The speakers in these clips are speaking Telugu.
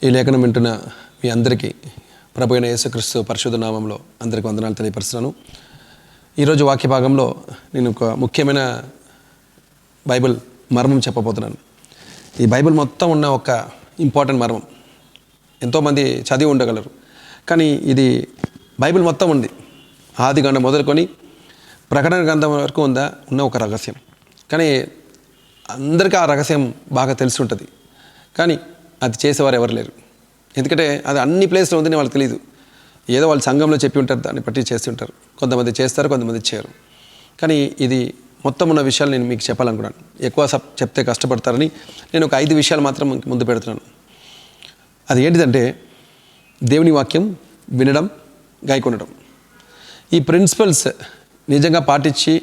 ఈ లేఖనం వింటున్న మీ అందరికీ ప్రభు అయిన యేసుక్రీస్తు పరిశుద్ధ నామంలో అందరికీ వందనాలు తెలియపరుస్తున్నాను. ఈరోజు వాక్య భాగంలో నేను ఒక ముఖ్యమైన బైబిల్ మర్మం చెప్పబోతున్నాను. ఈ బైబిల్ మొత్తం ఉన్న ఒక ఇంపార్టెంట్ మర్మం. ఎంతోమంది చదివి ఉండగలరు, కానీ ఇది బైబిల్ మొత్తం ఉంది. ఆది కాండం మొదలుకొని ప్రకటన గ్రంథం వరకు ఉన్న ఒక రహస్యం. కానీ అందరికీ ఆ రహస్యం బాగా తెలిసి ఉంటుంది, కానీ అది చేసేవారు ఎవరు లేరు. ఎందుకంటే అది అన్ని ప్లేస్లో ఉందని వాళ్ళకి తెలియదు. ఏదో వాళ్ళు సంఘంలో చెప్పి ఉంటారు, దాన్ని బట్టి చేస్తుంటారు. కొంతమంది చేస్తారు, కొంతమంది చేయరు. కానీ ఇది మొత్తం ఉన్న విషయాలు నేను మీకు చెప్పాలనుకున్నాను. ఎక్కువ చెప్తే కష్టపడతారని నేను ఒక 5 విషయాలు మాత్రం ముందు పెడుతున్నాను. అది ఏంటిదంటే దేవుని వాక్యం వినడం, గాయకొనడం. ఈ ప్రిన్సిపల్స్ నిజంగా పాటించి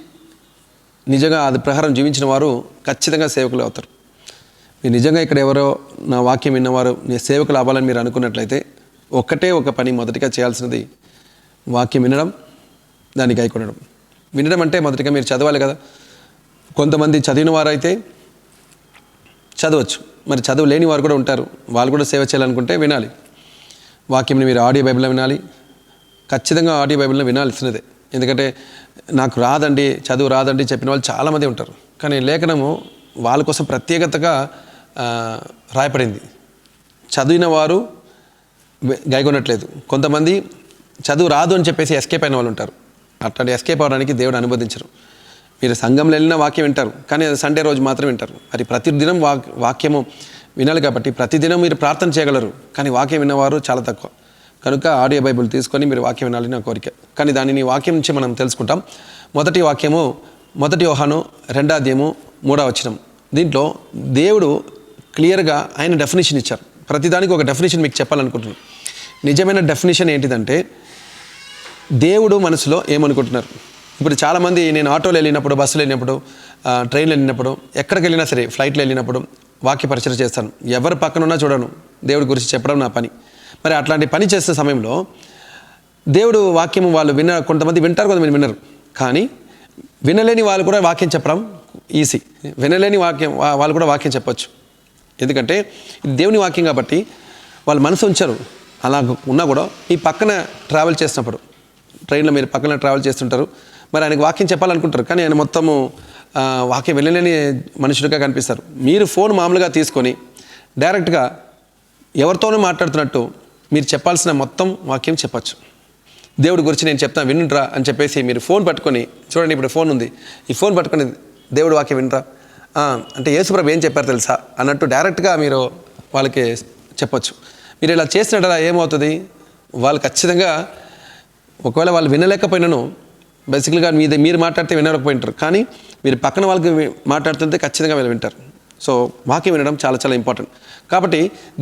నిజంగా అది ప్రకారం జీవించిన వారు ఖచ్చితంగా సేవకులు అవుతారు. మీరు నిజంగా ఇక్కడ ఎవరో నా వాక్యం విన్నవారు నీ సేవకులు అవ్వాలని మీరు అనుకున్నట్లయితే ఒక్కటే ఒక పని మొదటిగా చేయాల్సినది వాక్యం వినడం, దాన్ని గాయకొనడం. వినడం అంటే మొదటిగా మీరు చదవాలి కదా. కొంతమంది చదివిన వారైతే చదవచ్చు, మరి చదువు లేని వారు కూడా ఉంటారు. వాళ్ళు కూడా సేవ చేయాలనుకుంటే వినాలి. వాక్యంని మీరు ఆడియో బైబిల్లో వినాలి. ఖచ్చితంగా ఆడియో బైబిల్లో వినాల్సినదే. ఎందుకంటే నాకు రాదండి, చదువు రాదండి చెప్పిన వాళ్ళు చాలామంది ఉంటారు. కానీ లేఖనము వాళ్ళ కోసం ప్రత్యేకతగా రాయపడింది. చదివిన వారు గాయకొనట్లేదు. కొంతమంది చదువు రాదు అని చెప్పేసి ఎస్కేప్ అయిన వాళ్ళు ఉంటారు. అట్లాంటి ఎస్కేప్ అవడానికి దేవుడు అనుమతించరు. మీరు సంఘంలో వెళ్ళిన వాక్యం వింటారు, కానీ అది సండే రోజు మాత్రం వింటారు. మరి ప్రతిదినం వాక్యము వినాలి కాబట్టి ప్రతిదినం మీరు ప్రార్థన చేయగలరు, కానీ వాక్యం విన్నవారు చాలా తక్కువ. కనుక ఆడియో బైబిల్ తీసుకొని మీరు వాక్యం వినాలని నా కోరిక. కానీ దానిని వాక్యం నుంచి మనం తెలుసుకుంటాం. మొదటి వాక్యము 1 యోహాను 2వ అధ్యాయము 3వ వచనం. దీంట్లో దేవుడు క్లియర్గా ఆయన డెఫినేషన్ ఇచ్చారు. ప్రతిదానికి ఒక డెఫినేషన్ మీకు చెప్పాలనుకుంటున్నాను. నిజమైన డెఫినేషన్ ఏంటిదంటే దేవుడు మనసులో ఏమనుకుంటున్నారు. ఇప్పుడు చాలామంది నేను ఆటోలో వెళ్ళినప్పుడు, బస్సులో వెళ్ళినప్పుడు, ట్రైన్లో వెళ్ళినప్పుడు, ఎక్కడికి వెళ్ళినా సరే, ఫ్లైట్లో వెళ్ళినప్పుడు వాక్య పరిచయం చేస్తాను. ఎవరు పక్కన ఉన్నా చూడను, దేవుడి గురించి చెప్పడం నా pani. మరి అట్లాంటి పని చేసే సమయంలో దేవుడు వాక్యం వాళ్ళు కొంతమంది వింటారు, కొంతమంది వినరు. కానీ వినలేని వాళ్ళు కూడా వాక్యం చెప్పడం ఈజీ. వినలేని వాక్యం వాళ్ళు కూడా వాక్యం చెప్పచ్చు. ఎందుకంటే ఇది దేవుని వాక్యం కాబట్టి వాళ్ళు మనసు ఉంచారు. అలా ఉన్నా కూడా ఈ పక్కన ట్రావెల్ చేసినప్పుడు, ట్రైన్లో మీరు పక్కన ట్రావెల్ చేస్తుంటారు, మరి ఆయనకు వాక్యం చెప్పాలనుకుంటారు, కానీ ఆయన మొత్తము వాక్యం వినలేని మనుషులుగా కనిపిస్తారు. మీరు ఫోన్ మామూలుగా తీసుకొని డైరెక్ట్గా ఎవరితోనూ మాట్లాడుతున్నట్టు మీరు చెప్పాల్సిన మొత్తం వాక్యం చెప్పచ్చు. దేవుడి గురించి నేను చెప్తాను వినురా అని చెప్పేసి మీరు ఫోన్ పట్టుకొని, చూడండి ఇప్పుడు ఫోన్ ఉంది, ఈ ఫోన్ పట్టుకొని దేవుడు వాక్యం వినరా అంటే యేసుప్రభు ఏం చెప్పారు తెలుసా అన్నట్టు డైరెక్ట్గా మీరు వాళ్ళకి చెప్పచ్చు. మీరు ఇలా చేసినట్టు ఏమవుతుంది, వాళ్ళు ఖచ్చితంగా ఒకవేళ వాళ్ళు వినలేకపోయినాను, బేసిక్గా మీరు మాట్లాడితే వినలేకపోయింటారు, కానీ మీరు పక్కన వాళ్ళకి మాట్లాడుతుంటే ఖచ్చితంగా వీళ్ళు వింటారు. సో వాక్యం వినడం చాలా చాలా ఇంపార్టెంట్. కాబట్టి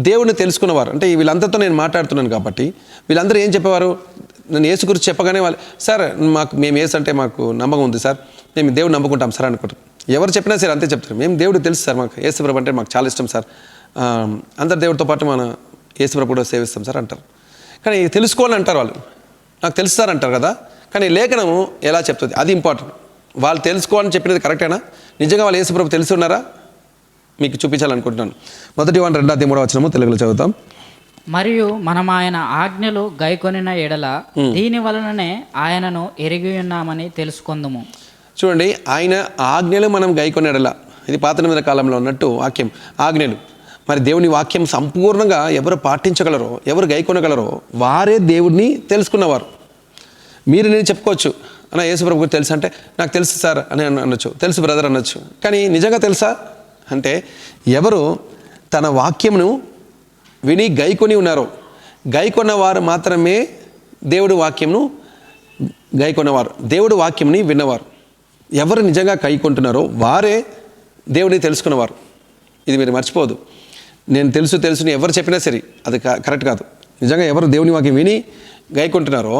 దేవుడిని తెలుసుకున్నవారు, అంటే వీళ్ళందరితో నేను మాట్లాడుతున్నాను కాబట్టి వీళ్ళందరూ ఏం చెప్పేవారు, నేను యేసు గురించి చెప్పగానే వాళ్ళు సార్ మేము యేసు అంటే మాకు నమ్మకం ఉంది సార్, మేము దేవుడు నమ్ముకుంటాం సార్ అనుకుంటారు. ఎవరు చెప్పినా సరే అంతే చెప్తారు, మేము దేవుడు తెలుసు సార్, మాకు యేసుప్రభు అంటే మాకు చాలా ఇష్టం సార్, అందరు దేవుడితో పాటు మన యేసుప్రభు కూడా సేవిస్తాం సార్ అంటారు. కానీ తెలుసుకోవాలని అంటారు వాళ్ళు, నాకు తెలుసు సార్ అంటారు కదా. కానీ లేఖనము ఎలా చెప్తుంది, అది ఇంపార్టెంట్. వాళ్ళు తెలుసుకోవాలని చెప్పినది కరెక్టేనా, నిజంగా వాళ్ళు యేసుప్రభు తెలిసి ఉన్నారా, మీకు చూపించాలనుకుంటున్నాను. 1 యోహాను 2వ అధ్యాయం 3వ వచనము తెలుగులో చదువుతాం. మరియు మనం ఆయన ఆజ్ఞలు గైకొనిన ఎడల దీని వలననే ఆయనను ఎరిగి ఉన్నామని తెలుసుకుందాము. చూడండి, ఆయన ఆజ్ఞలు మనం గైకొని ఎడల, ఇది పాత నిబంధన కాలంలో ఉన్నట్టు వాక్యం ఆజ్ఞలు. మరి దేవుని వాక్యం సంపూర్ణంగా ఎవరు పాటించగలరో, ఎవరు గైకొనగలరో వారే దేవుడిని తెలుసుకున్నవారు. మీరు నేను చెప్పుకోవచ్చు, అన్న యేసుప్రభు గురించి తెలుసు అంటే నాకు తెలుసు సార్ అని అనొచ్చు, తెలుసు బ్రదర్ అనొచ్చు. కానీ నిజంగా తెలుసా అంటే ఎవరు తన వాక్యమును విని గైకొని ఉన్నారో, గైకొన్నవారు మాత్రమే దేవుడు వాక్యంను గైకొన్నవారు, దేవుడు వాక్యంని విన్నవారు. ఎవరు నిజంగా గైకొంటున్నారో వారే దేవుడిని తెలుసుకున్నవారు. ఇది మీరు మర్చిపోదు. నేను తెలుసుని ఎవరు చెప్పినా సరే అది కరెక్ట్ కాదు. నిజంగా ఎవరు దేవుని వాక్యం విని గైకొంటున్నారో,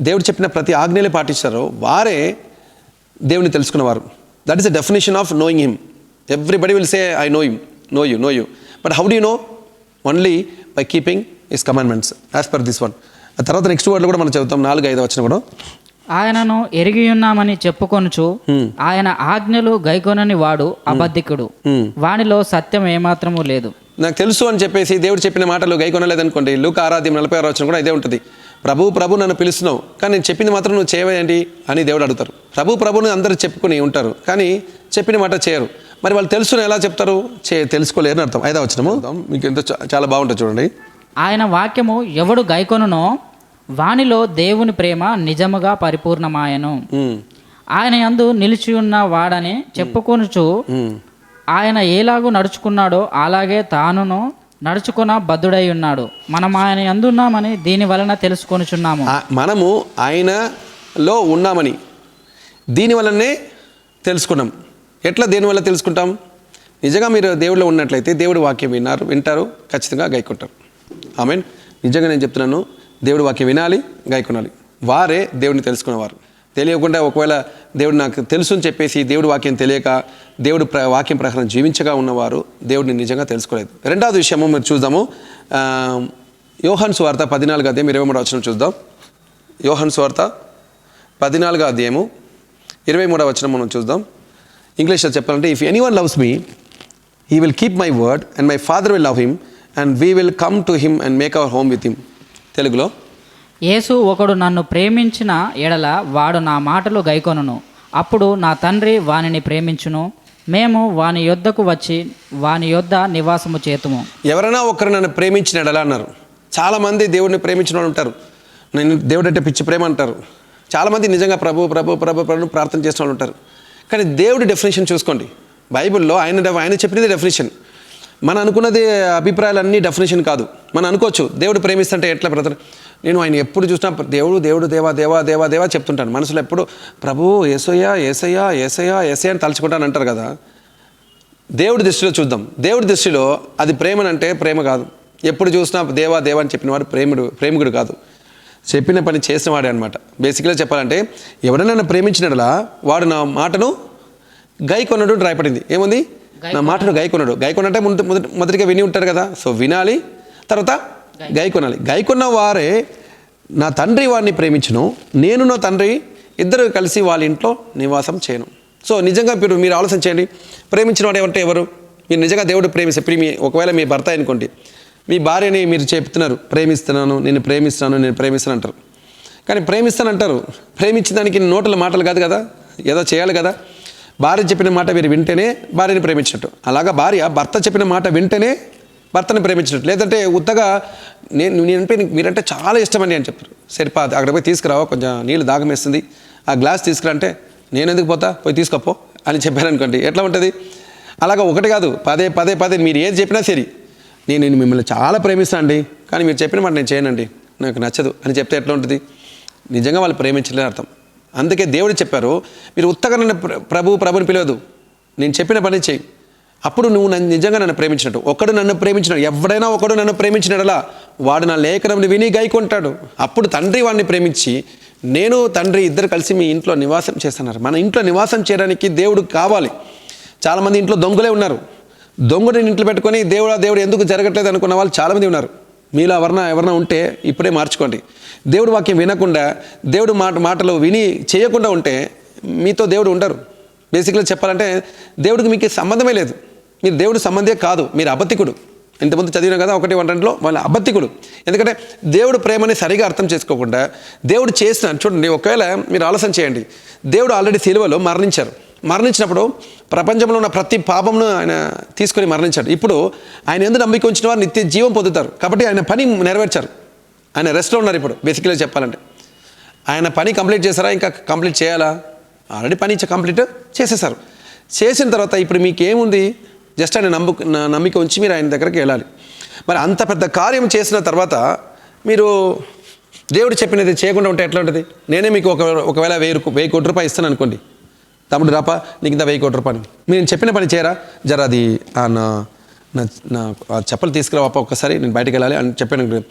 దేవుడు చెప్పిన ప్రతి ఆజ్ఞలు పాటిస్తారో వారే దేవుని తెలుసుకున్నవారు. That is the definition of knowing him. Everybody will say, I know him, know you. But how do you know? Only by keeping his commandments, as per this one. ఆ తర్వాత నెక్స్ట్ వర్డ్లో కూడా మనం చదువుతాం, 4-5 వచనం కూడా. ఆయనను ఎరిగి ఉన్నామని చెప్పుకొనుచు ఆయన ఆజ్ఞలు గైకొనని వాడు అబద్ధికుడు, వానిలో సత్యం ఏమాత్రము లేదు. నాకు తెలుసు అని చెప్పేసి దేవుడు చెప్పిన మాటలు గైకొనలేదనుకోండి, లూకా 6:46 కూడా ఇదే ఉంటుంది. ప్రభు నన్ను పిలుస్తున్నావు, కానీ నేను చెప్పింది మాత్రం నువ్వు చేయవేంటి అని దేవుడు అడుగుతారు. ప్రభుని అందరూ చెప్పుకుని ఉంటారు, కానీ చెప్పిన మాట చేయరు. మరి వాళ్ళు తెలుసుని ఎలా చెప్తారు? తెలుసుకోలేరు అని అర్థం. 5వ వచనము మీకు ఎంతో చాలా బాగుంటుంది చూడండి. ఆయన వాక్యము ఎవడు గైకొనునో వానిలో దేవుని ప్రేమ నిజముగా పరిపూర్ణమాయను. ఆయన యందు నిలిచి ఉన్న వాడని చెప్పుకొనుచు ఆయన ఎలాగూ నడుచుకున్నాడో అలాగే తానును నడుచుకున్న బద్ధుడై ఉన్నాడు. మనం ఆయన యందున్నామని దీని వలన తెలుసుకొనుచున్నాము. మనము ఆయనలో ఉన్నామని దీని వలనే తెలుసుకున్నాం. ఎట్లా దేని వల్ల తెలుసుకుంటాం? నిజంగా మీరు దేవుడిలో ఉన్నట్లయితే దేవుడి వాక్యం వింటారు, ఖచ్చితంగా గైకొంటారు. ఆమేన్. నిజంగా నేను చెప్తున్నాను, దేవుడి వాక్యం వినాలి, గైకొనాలి. వారే దేవుడిని తెలుసుకునేవారు. తెలియకుండా ఒకవేళ దేవుడు నాకు తెలుసు అని చెప్పేసి దేవుడి వాక్యం తెలియక దేవుడు వాక్యం ప్రకారం జీవించగా ఉన్నవారు దేవుడిని నిజంగా తెలుసుకోలేదు. రెండవది విషయము మీరు చూద్దాము. యోహాను సువార్త 14వ అధ్యాయం 23వ వచనం చూద్దాం. యోహాను సువార్త 14వ అధ్యాయము 23వ వచనం మనం చూద్దాం. ఇంగ్లీష్లో చెప్పాలంటే, if anyone loves me he will keep my word and my father will love him and we will come to him and make our home with him. తెలుగులో, యేసు ఒకడు నన్ను ప్రేమించిన ఎడల వాడు నా మాటలు గైకొనును, అప్పుడు నా తండ్రి వానిని ప్రేమించును, మేము వాని యొద్దకు వచ్చి వాని యొద్ద నివాసము చేతుము. ఎవరైనా ఒకరు నన్ను ప్రేమించిన ఎడల అన్నారు. చాలామంది దేవుడిని ప్రేమించిన వాళ్ళు ఉంటారు. నేను దేవుడు అంటే పిచ్చి ప్రేమ అంటారు. చాలామంది నిజంగా ప్రభు ప్రార్థన చేసిన వాళ్ళు ఉంటారు. కానీ దేవుడి డెఫినేషన్ చూసుకోండి. బైబిల్లో ఆయన చెప్పినది డెఫినేషన్. మన అనుకున్నది అభిప్రాయాలన్నీ డెఫినేషన్ కాదు. మనం అనుకోవచ్చు దేవుడు ప్రేమిస్తుంటే ఎట్లా బ్రదర్, నేను ఆయన ఎప్పుడు చూసినా దేవుడు దేవా చెప్తుంటాను. మనసులో ఎప్పుడు ప్రభు యేసయ్యా అని తలుచుకుంటాను అంటారు కదా. దేవుడి దృష్టిలో చూద్దాం. దేవుడి దృష్టిలో అది ప్రేమనంటే ప్రేమ కాదు. ఎప్పుడు చూసినా దేవా అని చెప్పినవాడు ప్రేమికుడు కాదు, చెప్పిన పని చేసినవాడే అనమాట. బేసిక్గా చెప్పాలంటే, ఎవరైనా నన్ను ప్రేమించినట్లా వాడు నా మాటను గైకొన్నట్టు రాయపడింది. ఏముంది? నా మాటను గైకొనంటే మొదటిగా విని ఉంటారు కదా. సో వినాలి, తర్వాత గైకొనాలి. గైకొన్న వారే నా తండ్రి వారిని ప్రేమించును, నేను నా తండ్రి ఇద్దరు కలిసి వాళ్ళ ఇంట్లో నివాసం చేయను. సో నిజంగా మీరు ఆలోచన చేయండి. ప్రేమించిన వాడు ఏమంటే ఎవరు? మీరు నిజంగా దేవుడు ప్రేమిస్తే, ఇప్పుడు ఒకవేళ మీ భర్త అనుకోండి, మీ భార్యని మీరు చెప్తున్నారు నేను ప్రేమిస్తాను అంటారు. కానీ ప్రేమిస్తానంటారు, ప్రేమించిన దానికి నోట్ల మాటలు కాదు కదా, ఏదో చేయాలి కదా. భార్య చెప్పిన మాట మీరు వింటేనే భార్యని ప్రేమించినట్టు, అలాగా భార్య భర్త చెప్పిన మాట వింటేనే భర్తని ప్రేమించినట్టు. లేదంటే ఉత్తగా నేనంటే మీరంటే చాలా ఇష్టమని అని చెప్తారు. సరిపా అక్కడ పోయి తీసుకురావా, కొంచెం నీళ్ళు దాగం వేస్తుంది, ఆ గ్లాస్ తీసుకురా అంటే నేను ఎందుకు పోతా, పోయి తీసుకోపో అని చెప్పారనుకోండి, ఎట్లా ఉంటుంది? అలాగా ఒకటి కాదు, పదే మీరు ఏది చెప్పినా సరే, నేను మిమ్మల్ని చాలా ప్రేమిస్తాను అండి, కానీ మీరు చెప్పిన మాట నేను చేయనండి, నాకు నచ్చదు అని చెప్తే ఎట్లా ఉంటుంది? నిజంగా వాళ్ళు ప్రేమించలేని అర్థం. అందుకే దేవుడు చెప్పారు, మీరు ఉత్తగా నన్ను ప్రభుని పిలవదు, నేను చెప్పిన పని చేయి, అప్పుడు నువ్వు నిజంగా నన్ను ప్రేమించినట్టు. ఎవడైనా ఒకడు నన్ను ప్రేమించినట్లా వాడు నా లేఖనం విని గైకొంటాడు. అప్పుడు తండ్రి వాడిని ప్రేమించి నేను తండ్రి ఇద్దరు కలిసి మీ ఇంట్లో నివాసం చేస్తున్నారు. మన ఇంట్లో నివాసం చేయడానికి దేవుడు కావాలి. చాలామంది ఇంట్లో దొంగలే ఉన్నారు. దొంగని ఇంట్లో పెట్టుకొని దేవుడు ఎందుకు జరగట్లేదు అనుకున్న వాళ్ళు చాలామంది ఉన్నారు. మీలో ఎవరన్నా ఉంటే ఇప్పుడే మార్చుకోండి. దేవుడు వాక్యం వినకుండా, దేవుడు మాటలు విని చేయకుండా ఉంటే మీతో దేవుడు ఉండరు. బేసిక్గా చెప్పాలంటే దేవుడికి మీకు సంబంధమే లేదు. మీరు దేవుడు సంబంధే కాదు, మీరు అబద్ధికుడు. ఇంతకుముందు చదివినా కదా 1:1 వాళ్ళ అబద్ధికుడు. ఎందుకంటే దేవుడు ప్రేమని సరిగా అర్థం చేసుకోకుండా దేవుడు చేసిన చూడండి. ఒకవేళ మీరు ఆలోచన చేయండి, దేవుడు ఆల్రెడీ సిలువలో మరణించినప్పుడు ప్రపంచంలో ఉన్న ప్రతి పాపమును ఆయన తీసుకొని మరణించాడు. ఇప్పుడు ఆయన ఎందుకు నమ్మిక ఉంచిన వారు నిత్య జీవం పొందుతారు. కాబట్టి ఆయన పని నెరవేర్చారు. ఆయన రెస్ట్లో ఉన్నారు. ఇప్పుడు బేసిక్గా చెప్పాలంటే ఆయన పని కంప్లీట్ చేశారా, ఇంకా కంప్లీట్ చేయాలా? ఆల్రెడీ పని కంప్లీట్ చేసేసారు. చేసిన తర్వాత ఇప్పుడు మీకేముంది? జస్ట్ ఆయన నమ్మిక ఉంచి మీరు ఆయన దగ్గరికి వెళ్ళాలి. మరి అంత పెద్ద కార్యం చేసిన తర్వాత మీరు దేవుడు చెప్పినది చేయకుండా ఉంటే ఎట్లా ఉంటుంది? నేనే మీకు ఒకవేళ 1000 కోట్ల రూపాయలు ఇస్తాను అనుకోండి, తమ్ముడు రాపా నీకు ఇంత 1000 కోట్ల రూపాయలు, మీరు చెప్పిన పని చేయరా, జర అది నా చెప్పలు తీసుకురావా ఒక్కసారి, నేను బయటకు వెళ్ళాలి అని చెప్పాను.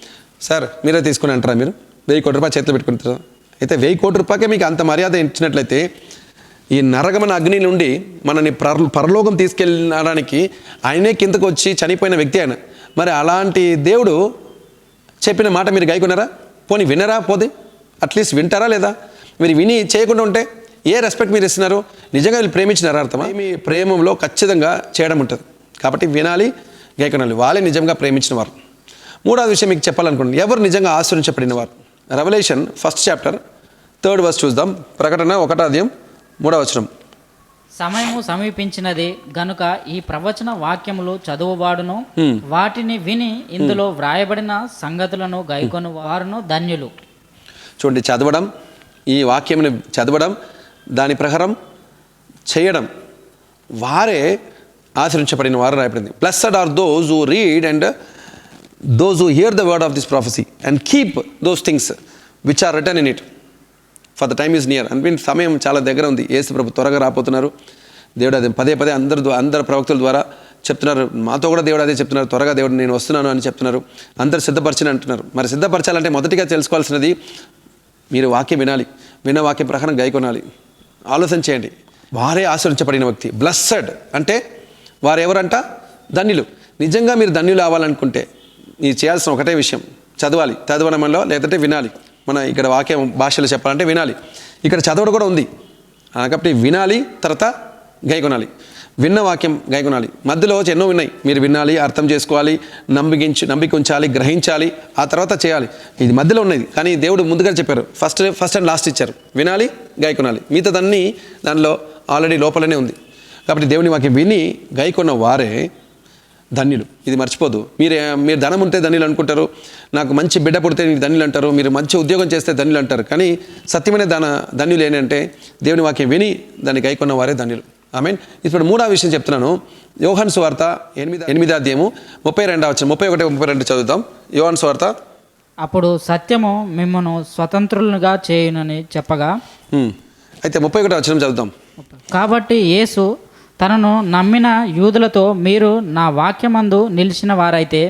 సార్ మీరే తీసుకుని అంటారా? మీరు 1000 కోట్ల రూపాయలు చేతిలో పెట్టుకుంటారా? అయితే 1000 కోట్ల రూపాయలకే మీకు అంత మర్యాద ఇచ్చినట్లయితే ఈ నరగమన అగ్ని నుండి మనని పరలోకం తీసుకెళ్ళడానికి ఆయనే కిందకు వచ్చి చనిపోయిన వ్యక్తి ఆయన. మరి అలాంటి దేవుడు చెప్పిన మాట మీరు గైకొన్నారా? పోనీ వినరా? పోతే అట్లీస్ట్ వింటారా లేదా? మీరు విని చేయకుండా ఉంటే ఏ రెస్పెక్ట్ మీరు ఇస్తున్నారు? నిజంగా వీళ్ళు ప్రేమించినారా? అర్థమా? మీ ప్రేమంలో ఖచ్చితంగా చేయడం ఉంటుంది. కాబట్టి వినాలి, గైకొనాలి. వాళ్ళే నిజంగా ప్రేమించిన వారు. మూడవది విషయం మీకు చెప్పాలనుకుంటున్నాను, ఎవరు నిజంగా ఆశీర్వదించబడిన వారు. Revolution 1st chapter 3rd verse చూద్దాం. ప్రకటన 1వ అధ్యాయం 3వ వచనం. సమయము సమీపించినది గనుక ఈ ప్రవచన వాక్యములు చదువువాడును వాటిని విని ఇందులో వ్రాయబడిన సంగతులను గైకొను వారును ధన్యులు. చూడండి, చదవడం, ఈ వాక్యముని చదవడం, దాని ప్రకారం చేయడం, వారే ఆచరించబడిన వారు రాయబడింది. Blessed are those who read and those who hear the word of this prophecy and keep those things which are written in it, for the time is near. అంటే సమయం చాలా దగ్గర ఉంది. యేసు ప్రభు త్వరగా రాబోతున్నారు. దేవుడు అదే పదే పదే అందరు ప్రవక్తల ద్వారా చెప్తున్నారు. మాతో కూడా దేవుడు అదే చెప్తున్నారు, త్వరగా దేవుడు నేను వస్తున్నాను అని చెప్తున్నారు. అందరు సిద్ధపరచని అంటున్నారు. మరి సిద్ధపరచాలంటే మొదటిగా తెలుసుకోవాల్సినది, మీరు వాక్యం వినాలి, విన్న వాక్యం ప్రకారం గైకొనాలి. ఆలోచన చేయండి. వారే ఆశీర్వదించబడిన వ్యక్తి. బ్లెస్సడ్ అంటే వారు ఎవరంట? ధన్యులు. నిజంగా మీరు ధన్యులు అవ్వాలనుకుంటే మీరు చేయాల్సిన ఒకటే విషయం, చదవాలి. చదవడంలో లేదంటే వినాలి. మన ఇక్కడ వాక్యం భాషలో చెప్పాలంటే వినాలి. ఇక్కడ చదవడం కూడా ఉంది కాబట్టి వినాలి, తర్వాత గైకొనాలి. విన్న వాక్యం గైకొనాలి. మధ్యలో ఎన్నో ఉన్నాయి, మీరు వినాలి, అర్థం చేసుకోవాలి, నమ్మిక ఉంచాలి, గ్రహించాలి, ఆ తర్వాత చేయాలి. ఇది మధ్యలో ఉన్నది. కానీ దేవుడు ముందుగా చెప్పారు, ఫస్ట్ అండ్ లాస్ట్ ఇచ్చారు, వినాలి, గైకొనాలి. మిగతాదన్నీ దానిలో ఆల్రెడీ లోపలనే ఉంది. కాబట్టి దేవుని వాక్యం విని గైకొన్న వారే ధన్యులు. ఇది మర్చిపోదు. మీరు ధనం ఉంటే ధన్యులు అనుకుంటారు, నాకు మంచి బిడ్డ పుడితే ధన్యులు అంటారు, మీరు మంచి ఉద్యోగం చేస్తే ధన్యులు అంటారు. కానీ సత్యమైన ధన్యులు ఏంటంటే దేవుని వాక్యం విని దాన్ని గైకొన్న వారే ధన్యులు. ఆమేన్. ఇప్పుడు 3వ విషయం చెప్తున్నాను. యోహాను సువార్త 8వ అధ్యాయము 32వ వచనం, 31, 32 చదువుతాం. యోహాను సువార్త. అప్పుడు సత్యము మిమ్మను స్వతంత్రులుగా చేయునని చెప్పగా, అయితే 31వ వచనం చదువుతాం. కాబట్టి యేసు తనను నమ్మిన యూదులతో, మీరు నా వాక్యమందు నిలిచిన వారైతే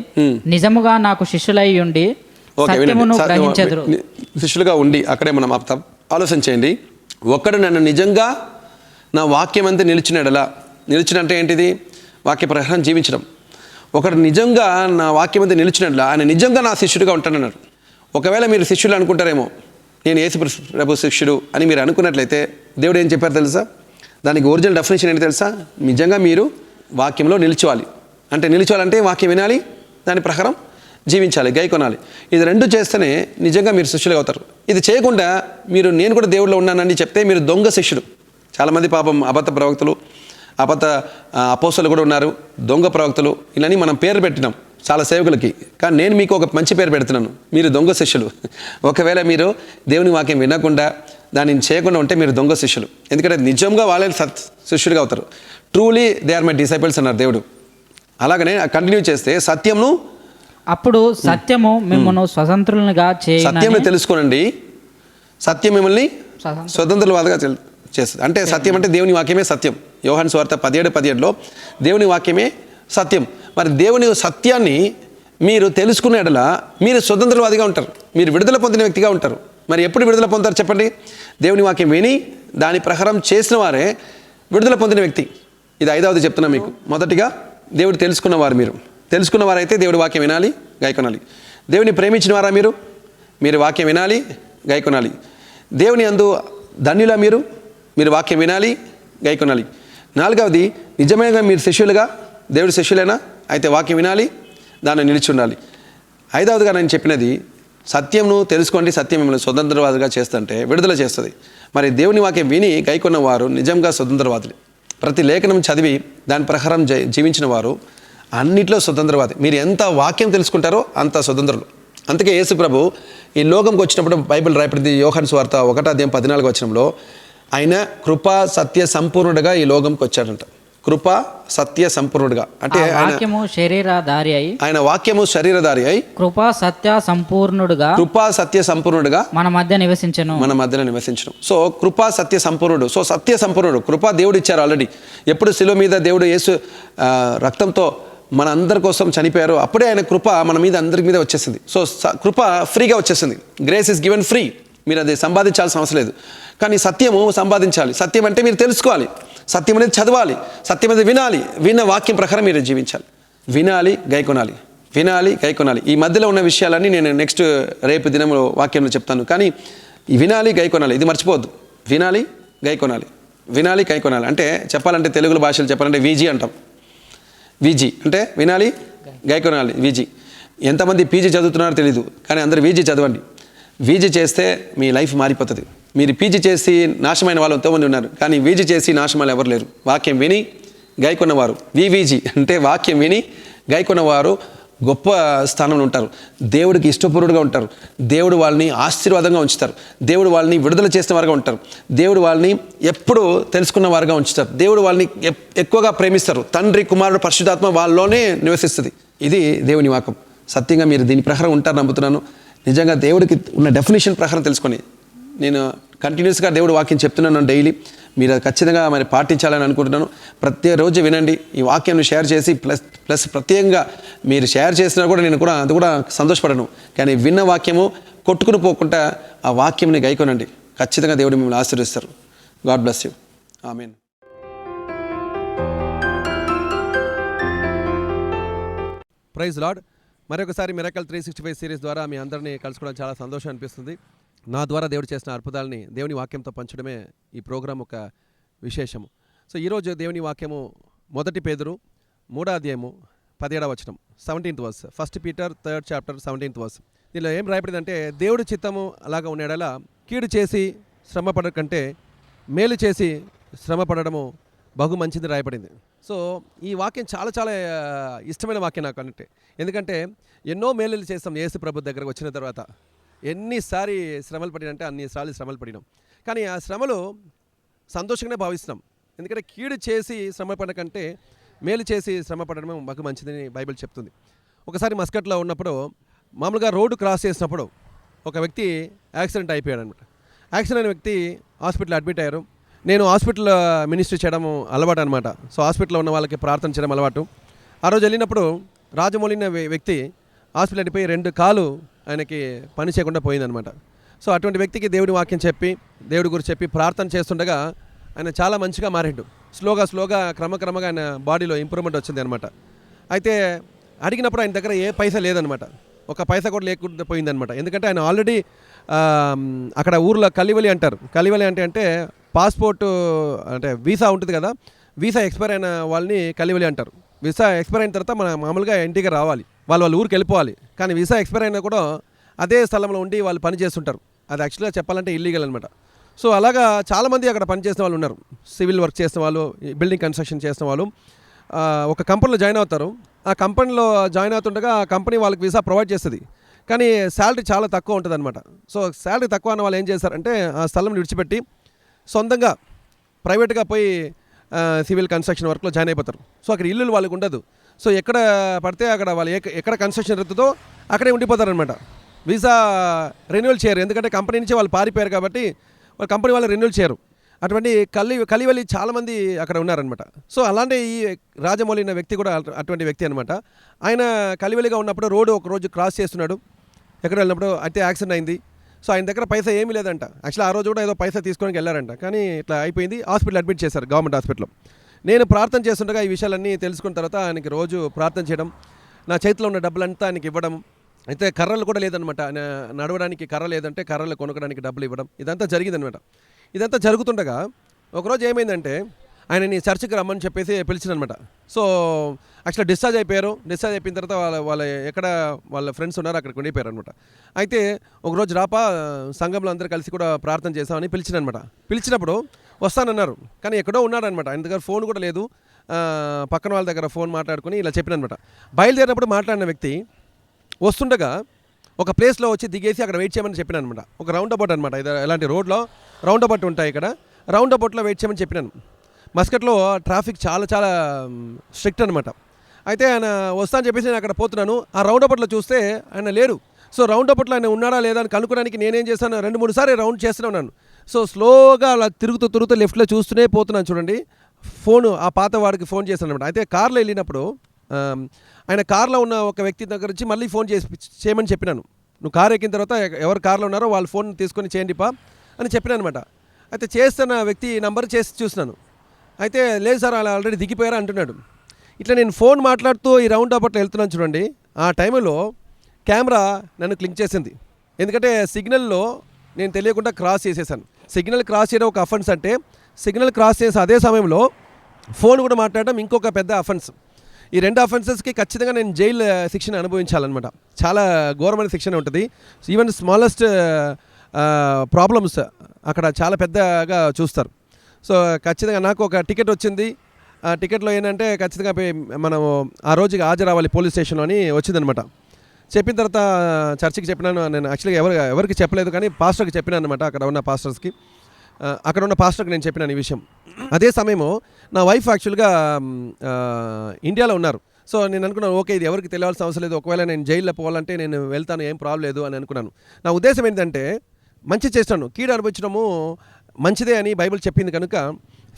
నిజముగా నాకు శిష్యులై ఉండి సత్యమును గ్రహించెదరు. శిష్యులుగా ఉండి అక్కడే మనం ఆపుతాం. ఆలోచన చేయండి. ఒక్కడు నన్ను నిజంగా నా వాక్యం అంతా నిలిచినంటే ఏంటిది? వాక్య ప్రకారం జీవించడం. ఒకడు నిజంగా నా వాక్యం అంతా నిలిచినట్లా ఆయన నిజంగా నా శిష్యుడిగా ఉంటానన్నారు. ఒకవేళ మీరు శిష్యులు అనుకుంటారేమో, నేను యేసు ప్రభు శిష్యుడు అని మీరు అనుకున్నట్లయితే దేవుడు ఏం చెప్పారు తెలుసా? దానికి ఒరిజినల్ డెఫినేషన్ ఏంటి తెలుసా? నిజంగా మీరు వాక్యంలో నిలిచివాలంటే వాక్యం వినాలి, దాని ప్రకారం జీవించాలి, గైకొనాలి. ఇది రెండు చేస్తేనే నిజంగా మీరు శిష్యులు అవుతారు. ఇది చేయకుండా నేను కూడా దేవుడిలో ఉన్నానని చెప్తే మీరు దొంగ శిష్యుడు. చాలామంది పాపం అబద్ధ ప్రవక్తలు, అబద్ధ అపోస్తలు కూడా ఉన్నారు, దొంగ ప్రవక్తలు. ఇలాని మనం పేరు పెట్టినాం చాలా సేవకులకి. కానీ నేను మీకు ఒక మంచి పేరు పెడుతున్నాను, మీరు దొంగ శిష్యులు. ఒకవేళ మీరు దేవుని వాక్యం వినకుండా దానిని చేయకుండా ఉంటే మీరు దొంగ శిష్యులు. ఎందుకంటే నిజంగా వాళ్ళే శిష్యుడిగా అవుతారు. Truly they are my disciples అన్నారు దేవుడు. అలాగనే కంటిన్యూ చేస్తే సత్యంను, అప్పుడు సత్యము మిమ్మల్ని స్వతంత్రులుగా చేయునని. సత్యంని తెలుసుకోనండి. సత్యం మిమ్మల్ని స్వతంత్రులుగా చేస్తుంది. అంటే సత్యం అంటే దేవుని వాక్యమే సత్యం. యోహాను సువార్త 17:17లో దేవుని వాక్యమే సత్యం. మరి దేవుని సత్యాన్ని మీరు తెలుసుకునే ఎడల మీరు స్వతంత్రవాదిగా ఉంటారు, మీరు విడుదల పొందిన వ్యక్తిగా ఉంటారు. మరి ఎప్పుడు విడుదల పొందుతారు చెప్పండి? దేవుని వాక్యం విని దాని ప్రకారం చేసిన వారే విడుదల పొందిన వ్యక్తి. ఇది 5వది చెప్తున్నా మీకు. మొదటిగా దేవుడు తెలుసుకున్నవారు. మీరు తెలుసుకున్నవారైతే దేవుడి వాక్యం వినాలి, గైకొనాలి. దేవుని ప్రేమించిన వారా మీరు వాక్యం వినాలి, గైకొనాలి. దేవుని యందు ధన్యులా మీరు వాక్యం వినాలి, గైకొనాలి. 4వది నిజమేగా మీరు శిష్యులుగా, దేవుడి శిష్యులైనా అయితే వాక్యం వినాలి, దాన్ని నిలిచి ఉండాలి. 5వదిగా నేను చెప్పినది సత్యంను తెలుసుకోండి. సత్యం మిమ్మల్ని స్వతంత్రవాదుగా చేస్తుంటే విడుదల చేస్తుంది. మరి దేవుని వాక్యం విని గైకొన్న వారు నిజంగా స్వతంత్రవాదులు. ప్రతి లేఖనం చదివి దాని ప్రకారం జీవించిన వారు అన్నిట్లో స్వతంత్రవాది. మీరు ఎంత వాక్యం తెలుసుకుంటారో అంత స్వతంత్రులు. అందుకే యేసు ప్రభు ఈ లోకంకి వచ్చినప్పుడు బైబిల్ రాయబడింది. యోహాను సువార్త 1వ అధ్యాయం 14వ వచనంలో ఆయన కృపా సత్య సంపూర్ణుడిగా ఈ లోకంకి వచ్చాడంట. కృపా సత్య సంపూర్ణుడిగా అంటే వాక్యము శరీరధారి అయి, ఆయన వాక్యము శరీరధారి అయి కృపా సత్య సంపూర్ణుడుగా మన మధ్య నివసించను. సో కృపా సత్య సంపూర్ణుడు. సో సత్య సంపూర్ణుడు. కృపా దేవుడు ఇచ్చారు ఆల్రెడీ. ఎప్పుడు శిలువ మీద దేవుడు యేసు రక్తంతో మన అందరి కోసం చనిపోయారు, అప్పుడే ఆయన కృప మన మీద అందరి మీద వచ్చేసింది. సో కృప ఫ్రీగా వచ్చేసింది. Grace is given free. మీరు అది సంపాదించాల్సిన అవసరం లేదు. కానీ సత్యము సంపాదించాలి. సత్యం అంటే మీరు తెలుసుకోవాలి, సత్యం అనేది చదవాలి, సత్యం అనేది వినాలి, విన్న వాక్యం ప్రకారం మీరు జీవించాలి. వినాలి, గైకొనాలి. ఈ మధ్యలో ఉన్న విషయాలన్నీ నేను నెక్స్ట్ రేపు దినంలో వాక్యంలో చెప్తాను. కానీ వినాలి, గైకొనాలి, ఇది మర్చిపోవద్దు. వినాలి, గైకొనాలి అంటే చెప్పాలంటే తెలుగులో భాషలో చెప్పాలంటే వీజీ అంటాం. వీజీ అంటే వినాలి గైకొనాలి. వీజీ ఎంతమంది పీజీ చదువుతున్నారో తెలీదు, కానీ అందరూ వీజీ చదవండి. వీజీ చేస్తే మీ లైఫ్ మారిపోతుంది. మీరు పీజీ చేసి నాశమైన వాళ్ళు ఎంతోమంది ఉన్నారు, కానీ వీజీ చేసి నాశమాలు ఎవరు లేరు. వాక్యం విని గైకొన్నవారు, వివిజీ అంటే వాక్యం విని గైకొన్నవారు గొప్ప స్థానంలో ఉంటారు. దేవుడికి ఇష్టపూర్వకంగా ఉంటారు. దేవుడు వాళ్ళని ఆశీర్వాదంగా ఉంచుతారు. దేవుడు వాళ్ళని విడుదల చేసిన వారుగా ఉంటారు. దేవుడు వాళ్ళని ఎప్పుడు తెలుసుకున్న వారుగా ఉంచుతారు. దేవుడు వాళ్ళని ఎక్కువగా ప్రేమిస్తారు. తండ్రి, కుమారుడు, పరిశుద్ధాత్మ వాళ్ళలోనే నివసిస్తుంది. ఇది దేవుని వాక్యం. సత్యంగా మీరు దీని ప్రకారం ఉంటారు నమ్ముతున్నాను. నిజంగా దేవుడికి ఉన్న డెఫినేషన్ ప్రకారం తెలుసుకొని నేను కంటిన్యూస్గా దేవుడు వాక్యం చెప్తున్నాను డైలీ. మీరు అది ఖచ్చితంగా మరి పాటించాలని అనుకుంటున్నాను. ప్రతిరోజు వినండి. ఈ వాక్యాన్ని షేర్ చేసి ప్లస్ ప్రత్యేకంగా మీరు షేర్ చేసినా కూడా నేను కూడా అది కూడా సంతోషపడను. కానీ విన్న వాక్యము కొట్టుకుని పోకుండా ఆ వాక్యంని గైకొనండి. ఖచ్చితంగా దేవుడు మిమ్మల్ని ఆశీర్వదిస్తారు. God bless you. Amen. Praise Lord. మరొకసారి మిరకల్ 365 సిరీస్ ద్వారా మీ అందరినీ కలుసుకోవడం చాలా సంతోషం అనిపిస్తుంది. నా ద్వారా దేవుడు చేసిన అద్భుతాలని దేవుని వాక్యంతో పంచడమే ఈ ప్రోగ్రాం ఒక విశేషము. సో ఈరోజు దేవుని వాక్యము 1 పేతురు 3వ అధ్యాయము 17వ వచనం 17th verse. 1 Peter 3rd chapter 17th verse. దీనిలో ఏం రాయబడిందంటే, దేవుడి చిత్తము అలాగా ఉండేలా కీడు చేసి శ్రమ పడడం కంటే మేలు చేసి శ్రమ పడడము బహు మంచిది రాయబడింది. సో ఈ వాక్యం చాలా చాలా ఇష్టమైన వాక్యం నాకు అంటే, ఎందుకంటే ఎన్నో మేలులు చేస్తాం యేసు ప్రభు దగ్గరకు వచ్చిన తర్వాత. ఎన్నిసారి శ్రమలు పడినంటే అన్నిసార్లు శ్రమలు పడినాం. కానీ ఆ శ్రమలు సంతోషంగానే భావిస్తున్నాం. ఎందుకంటే కీడు చేసి శ్రమ పడడం కంటే మేలు చేసి శ్రమ పడడమే మాకు మంచిదని బైబిల్ చెప్తుంది. ఒకసారి మస్కట్లో ఉన్నప్పుడు మామూలుగా రోడ్డు క్రాస్ చేసినప్పుడు ఒక వ్యక్తి యాక్సిడెంట్ అయిపోయాడు అనమాట. యాక్సిడెంట్ అయిన వ్యక్తి హాస్పిటల్ అడ్మిట్ అయ్యారు. నేను హాస్పిటల్ మినిస్ట్రీ చేయడం అలవాటు అనమాట. సో హాస్పిటల్లో ఉన్న వాళ్ళకి ప్రార్థన చేయడం అలవాటు. ఆ రోజు వెళ్ళినప్పుడు రాజమౌళి అనే వ్యక్తి హాస్పిటల్ వెళ్ళిపోయి 2 కాలు ఆయనకి పని చేయకుండా పోయిందనమాట. సో అటువంటి వ్యక్తికి దేవుడి వాక్యం చెప్పి దేవుడి గురించి చెప్పి ప్రార్థన చేస్తుండగా ఆయన చాలా మంచిగా మారిండు. స్లోగా క్రమక్రమంగా ఆయన బాడీలో ఇంప్రూవ్మెంట్ వచ్చింది అనమాట. అయితే అడిగినప్పుడు ఆయన దగ్గర ఏ పైసా లేదనమాట. ఒక పైసా కూడా లేకుండా పోయిందనమాట. ఎందుకంటే ఆయన ఆల్రెడీ అక్కడ ఊర్లో కలివలి అంటారు. కలివలి అంటే పాస్పోర్ట్ అంటే వీసా ఉంటుంది కదా, వీసా ఎక్స్పైర్ అయిన వాళ్ళని కలివలి అంటారు. వీసా ఎక్స్పైర్ అయిన తర్వాత మనం మామూలుగా ఇంటికి రావాలి, వాళ్ళ ఊరికి వెళ్ళిపోవాలి. కానీ వీసా ఎక్స్పైర్ అయినా కూడా అదే స్థలంలో ఉండి వాళ్ళు పని చేస్తుంటారు. అది యాక్చువల్గా చెప్పాలంటే ఇల్లీగల్ అనమాట. సో అలాగా చాలామంది అక్కడ పనిచేసిన వాళ్ళు ఉన్నారు. సివిల్ వర్క్ చేసిన వాళ్ళు, బిల్డింగ్ కన్స్ట్రక్షన్ చేసిన వాళ్ళు ఒక కంపెనీలో జాయిన్ అవుతారు. ఆ కంపెనీలో జాయిన్ అవుతుండగా ఆ కంపెనీ వాళ్ళకి వీసా ప్రొవైడ్ చేస్తుంది. కానీ శాలరీ చాలా తక్కువ ఉంటుంది అనమాట. సో శాలరీ తక్కువ అన్న వాళ్ళు ఏం చేస్తారంటే ఆ స్థలం విడిచిపెట్టి సొంతంగా ప్రైవేట్గా పోయి సివిల్ కన్స్ట్రక్షన్ వర్క్లో జాయిన్ అయిపోతారు. సో అక్కడ ఇల్లులు వాళ్ళకి ఉండదు. సో ఎక్కడ పడితే అక్కడ వాళ్ళు ఎక్కడ కన్స్ట్రక్షన్ జరుగుతుందో అక్కడే ఉండిపోతారనమాట. వీసా రెన్యువల్ చేయరు, ఎందుకంటే కంపెనీ నుంచి వాళ్ళు పారిపోయారు కాబట్టి వాళ్ళ కంపెనీ వాళ్ళు రెన్యువల్ చేయరు. అటువంటి కలివలి చాలామంది అక్కడ ఉన్నారనమాట. సో అలాంటి ఈ రాజమౌళి అనే వ్యక్తి కూడా అటువంటి వ్యక్తి అనమాట. ఆయన కలివలిగా ఉన్నప్పుడు రోడ్డు ఒక రోజు క్రాస్ చేస్తున్నాడు. ఎక్కడ వెళ్ళినప్పుడు అయితే యాక్సిడెంట్ అయింది. సో ఆయన దగ్గర పైసా ఏమీ లేదంట. యాక్చువల్లీ ఆ రోజు కూడా ఏదో పైసా తీసుకోవడానికి వెళ్ళారంట. కానీ ఇట్లా అయిపోయింది. హాస్పిటల్ అడ్మిట్ చేశారు, గవర్నమెంట్ హాస్పిటల్లో. నేను ప్రార్థన చేస్తుండగా ఈ విషయాలన్నీ తెలుసుకున్న తర్వాత ఆయనకి రోజు ప్రార్థన చేయడం, నా చేతిలో ఉన్న డబ్బులంతా ఆయనకి ఇవ్వడం. అయితే కర్రలు కూడా లేదనమాట. నడవడానికి కర్ర లేదంటే కర్రలు కొనుక్కడానికి డబ్బులు ఇవ్వడం, ఇదంతా జరిగిందనమాట. ఇదంతా జరుగుతుండగా ఒకరోజు ఏమైందంటే ఆయనని చర్చికి రమ్మని చెప్పేసి పిలిచిననమాట. సో యాక్చువల్గా డిశ్చార్జ్ అయిపోయారు. డిశ్చార్జ్ అయిపోయిన తర్వాత వాళ్ళ ఫ్రెండ్స్ ఉన్నారు, అక్కడికి ఉండిపోయారు అనమాట. అయితే ఒకరోజు రాపా సంఘంలో అందరూ కలిసి కూడా ప్రార్థన చేసామని పిలిచిననమాట. పిలిచినప్పుడు వస్తానన్నారు, కానీ ఎక్కడో ఉన్నాడనమాట. ఆయన దగ్గర ఫోన్ కూడా లేదు. పక్కన వాళ్ళ దగ్గర ఫోన్ మాట్లాడుకుని ఇలా చెప్పిననమాట. బయలుదేరినప్పుడు మాట్లాడిన వ్యక్తి వస్తుండగా ఒక ప్లేస్లో వచ్చి దిగేసి అక్కడ వెయిట్ చేయమని చెప్పినాను అనమాట. ఒక రౌండ్ అబౌట్ అనమాట. ఇది ఎలాంటి రోడ్లో రౌండ్ అబౌట్ ఉంటాయి, ఇక్కడ రౌండ్ అబౌట్లో వెయిట్ చేయమని చెప్పినాను. మస్కట్లో ట్రాఫిక్ చాలా చాలా స్ట్రిక్ట్ అనమాట. అయితే ఆయన వస్తా అని చెప్పేసి నేను అక్కడ పోతున్నాను. ఆ రౌండ్ అబౌట్లో చూస్తే ఆయన లేడు. సో రౌండ్ అబౌట్లో ఆయన ఉన్నాడా లేదా అని కనుక్కోడానికి నేనేం చేస్తాను, 2-3 సార్లు రౌండ్ చేస్తూనే ఉన్నాను. సో స్లోగా అలా తిరుగుతూ లెఫ్ట్లో చూస్తూనే పోతున్నాను. చూడండి, ఫోను ఆ పాత వాడికి ఫోన్ చేశాను అనమాట. అయితే కార్లో వెళ్ళినప్పుడు ఆయన కార్లో ఉన్న ఒక వ్యక్తి దగ్గర నుంచి మళ్ళీ ఫోన్ చేయమని చెప్పినాను. నువ్వు కారు ఎక్కిన తర్వాత ఎవరు కార్లో ఉన్నారో వాళ్ళ ఫోన్ తీసుకొని చేయండి పా అని చెప్పినాను అనమాట. అయితే చేస్తున్న వ్యక్తి నంబర్ చేసి చూసినాను. అయితే లేదు సార్ అలా ఆల్రెడీ దిగిపోయారా అంటున్నాడు. ఇట్లా నేను ఫోన్ మాట్లాడుతూ ఈ రౌండ్ అబౌట్లో వెళ్తున్నాను చూడండి. ఆ టైంలో కెమెరా నన్ను క్లిక్ చేసింది. ఎందుకంటే సిగ్నల్లో నేను తెలియకుండా క్రాస్ చేసేసాను. సిగ్నల్ క్రాస్ చేయడం ఒక అఫెన్స్ అంటే, సిగ్నల్ క్రాస్ చేసే అదే సమయంలో ఫోన్ కూడా మాట్లాడడం ఇంకొక పెద్ద అఫెన్స్. ఈ 2 అఫెన్సెస్కి ఖచ్చితంగా నేను జైలు శిక్షణ అనుభవించాలన్నమాట. చాలా ఘోరమైన శిక్షణ ఉంటుంది. ఈవెన్ స్మాలెస్ట్ ప్రాబ్లమ్స్ అక్కడ చాలా పెద్దగా చూస్తారు. సో ఖచ్చితంగా నాకు ఒక టికెట్ వచ్చింది. ఆ టికెట్లో ఏంటంటే ఖచ్చితంగా మనం ఆ రోజుకి హాజరవ్వాలి పోలీస్ స్టేషన్లో అని వచ్చిందనమాట. చెప్పిన తర్వాత చర్చికి చెప్పినాను. నేను యాక్చువల్గా ఎవరికి చెప్పలేదు, కానీ పాస్టర్కి చెప్పినాను అనమాట. అక్కడ ఉన్న పాస్టర్స్కి, అక్కడ ఉన్న పాస్టర్కి నేను చెప్పినాను ఈ విషయం. అదే సమయము నా వైఫ్ యాక్చువల్గా ఇండియాలో ఉన్నారు. సో నేను అనుకున్నాను, ఓకే ఇది ఎవరికి తెలియాల్సిన అవసరం లేదు, ఒకవేళ నేను జైల్లో పోవాలంటే నేను వెళ్తాను, ఏం ప్రాబ్లం లేదు అని అనుకున్నాను. నా ఉద్దేశం ఏంటంటే మంచి చేస్తాను, కీడు అనుభవించడము మంచిదే అని బైబిల్ చెప్పింది కనుక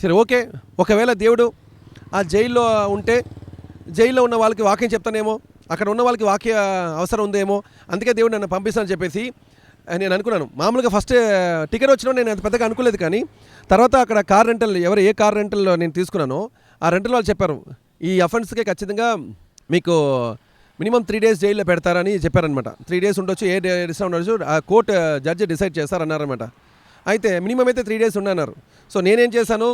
సరే ఓకే, ఒకవేళ దేవుడు ఆ జైల్లో ఉంటే జైల్లో ఉన్న వాళ్ళకి వాక్యం చెప్తానేమో, అక్కడ ఉన్న వాళ్ళకి వాక్య అవసరం ఉందేమో, అందుకే దేవుడు నన్ను పంపిస్తానని చెప్పేసి నేను అనుకున్నాను. మామూలుగా ఫస్ట్ టికెట్ వచ్చినా నేను అంత పెద్దగా అనుకోలేదు, కానీ తర్వాత అక్కడ కార్ రెంటల్ ఏ కార్ రెంటల్లో నేను తీసుకున్నానో ఆ రెంటల్ వాళ్ళు చెప్పారు, ఈ అఫెన్స్కే ఖచ్చితంగా మీకు మినిమం 3 days జైల్లో పెడతారని చెప్పారనమాట. 3 days ఉండొచ్చు, ఏ డేస్ ఉండొచ్చు, ఆ కోర్టు జడ్జి డిసైడ్ చేస్తారన్నారనమాట. అయితే మినిమం అయితే 3 days ఉండన్నారు. సో నేనేం చేశాను,